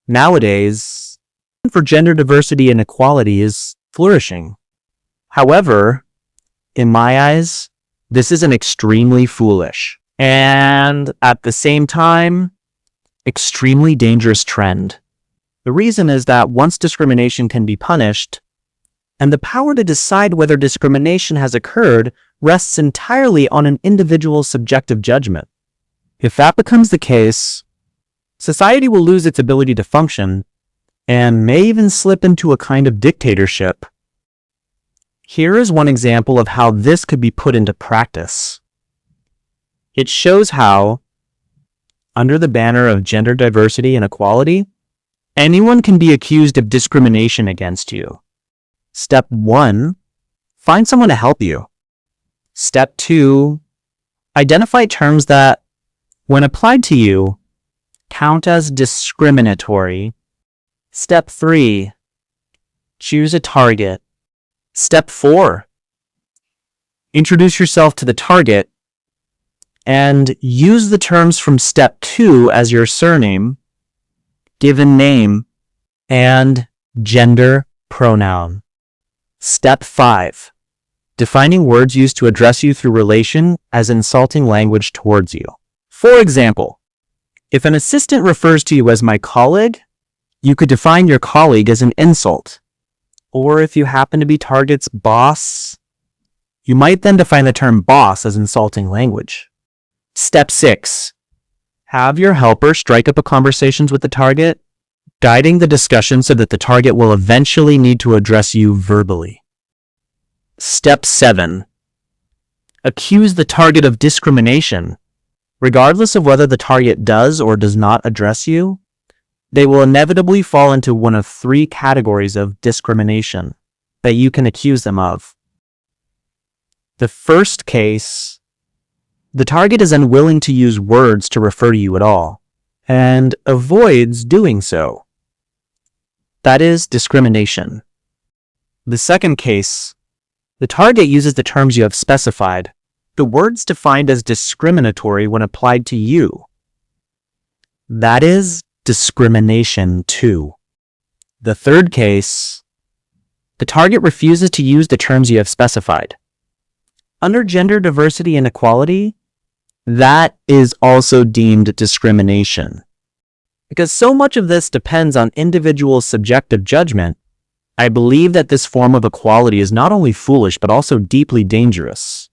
Nowadays, for gender diversity and equality is flourishing. However, in my eyes, this is an extremely foolish and at the same time, extremely dangerous trend. The reason is that once discrimination can be punished, and the power to decide whether discrimination has occurred rests entirely on an individual's subjective judgment. If that becomes the case, society will lose its ability to function and may even slip into a kind of dictatorship. Here is one example of how this could be put into practice. It shows how, under the banner of gender diversity and equality, anyone can be accused of discrimination against you. Step 1, find someone to help you. Step 2, identify terms that, when applied to you, count as discriminatory. Step 3, choose a target. Step 4, introduce yourself to the target and use the terms from Step 2 as your surname, given name, and gender pronoun. Step 5, defining words used to address you through relation as insulting language towards you. For example, if an assistant refers to you as my colleague, you could define your colleague as an insult. Or if you happen to be target's boss, you might then define the term boss as insulting language. Step 6, have your helper strike up a conversation with the target, guiding the discussion so that the target will eventually need to address you verbally. Step 7, accuse the target of discrimination. Regardless of whether the target does or does not address you, they will inevitably fall into one of 3 categories of discrimination that you can accuse them of. The first case, the target is unwilling to use words to refer to you at all, and avoids doing so. That is discrimination. The second case, the target uses the terms you have specified, the words defined as discriminatory when applied to you. That is discrimination too. The third case, the target refuses to use the terms you have specified. Under gender diversity and equality, that is also deemed discrimination. Because so much of this depends on individual subjective judgment, I believe that this form of equality is not only foolish but also deeply dangerous.